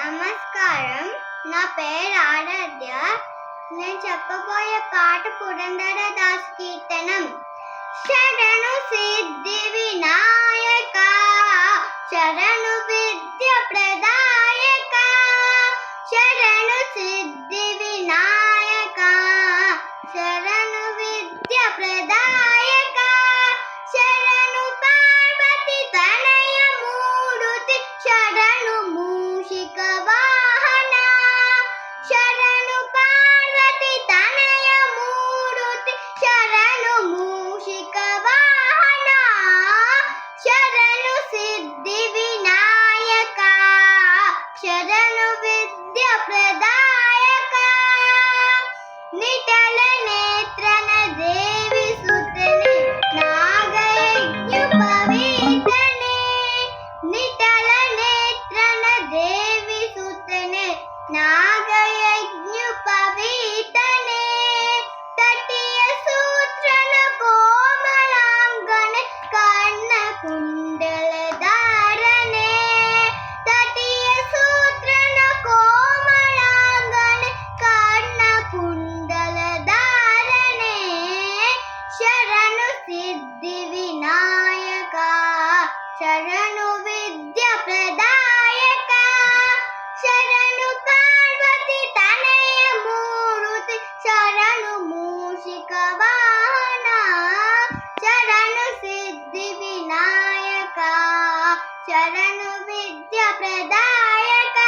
నమస్కారం. నా పేరు ఆరాధ్య. నేను చెప్పబోయే పాట పురంధరదాస్ కీర్తనం. శరణు సిద్ధి వినాయక, శరణు విద్య ప్రదాయక, శరణు సిద్ధి వినాయక, శరణు విద్య ప్రదాయక, శరణు పార్వతి తనయ మూడుతి, శరణు మూషిక వాహన, శరణు పార్వతి తనయ మూడుతి, శరణు మూషిక వాహన, శరణు సిద్ధి వినాయక, శరణు విద్య ప్రదాయక, నిటల నేత్రన దేవి సుతనే, నాగయజ్ఞోపవీతనే, నిటల నేత్రన దేవి సుతనే, నాగయజ్ఞోపవీతనే, తటియ సూత్రన కోమలాంగనే, కర్ణ కుండల ధారణే, తటియ సూత్రన కోమలాంగనే, కర్ణ కుండల ధారణే, శరణు సిద్ధి వినాయక, శరణు విద్య ప్రదాయక, శరణు పార్వతి తనయ మూరుతి, శరణు మూషిక వాహన, శరణు సిద్ధి వినాయక, శరణు విద్య ప్రదాయక,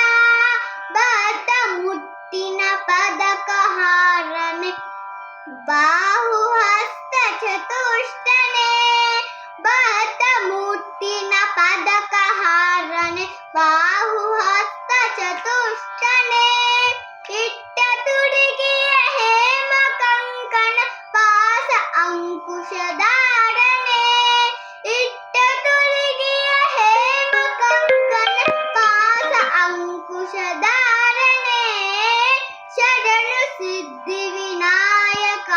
భక్త ముట్టిన పదకహారనే, బాహుహస్త చతుష్టనే, భక్త ముట్టిన పదకహారనే, బాహుహస్త చతుష్టనే, ఇట్ట ತುಡಿಗೆಯ ಹೇಮ ಕಂಕಣ ಪಾಸ ಅಂಕುಶಧಾರಣೆ, ಇಟ್ಟ ತುಡಿಗೆಯ ಹೇಮ ಕಂಕಣ ಪಾಸ ಅಂಕುಶಧಾರಣೆ, ಶರಣು ಸಿದ್ಧಿ ವಿನಾಯಕ,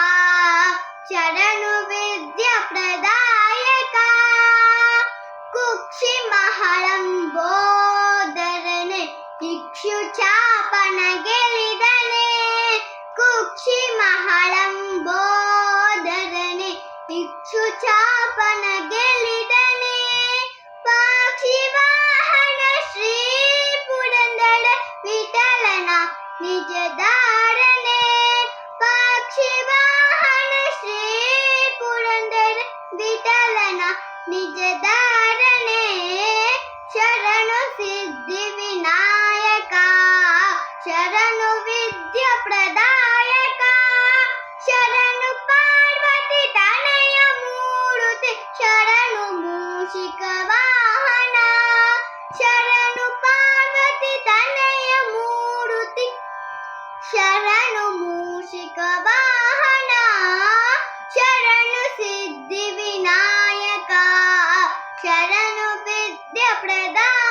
ಶರಣು ವಿದ್ಯ ಪ್ರದಾಯಕ, ಕುಕ್ಷಿ ಮಹಳಂಬೋದರನೆ, ಇಕ್ಷು ಚಾಪನ ಗೆಲಿದನೆ, ಕುಕ್ಷಿ ಮಹಳಂಬೋದರನೆ, ಇಕ್ಷು ಚಾಪನ ಗೆಲಿದನೆ, ಪಾಕ್ಷಿ ವಾಹನ ಶ್ರೀ ಪುರಂದರ ವಿಠಲನ ನಿಜ ಧಾರಣೆ, ಪಾಕ್ಷಿ ವಾಹನ ಶ್ರೀ ಪುರಂದರ ವಿಠಲನ ನಿಜ ಧಾರಣೆ, ಶರಣು ಸಿದ್ಧಿ ವಿನಾಯಕ, ಶರಣು ವಿದ್ಯ ಪ್ರದಾಯಕ, ಶರಣು ಪಾರ್ವತಿ ತನಯ ಮೂರುತಿ, ಶರಣು ಮೂಷಿಕ ವಾಹನ, ಶರಣು ಪಾರ್ವತಿ ತನಯ ಮೂರುತಿ, ಶರಣು ಮೂಷಿಕ ವಾಹನ, ಶರಣು ಸಿದ್ಧಿ ವಿನಾಯಕ, ಶರಣು ವಿದ್ಯ ಪ್ರದಾಯಕ.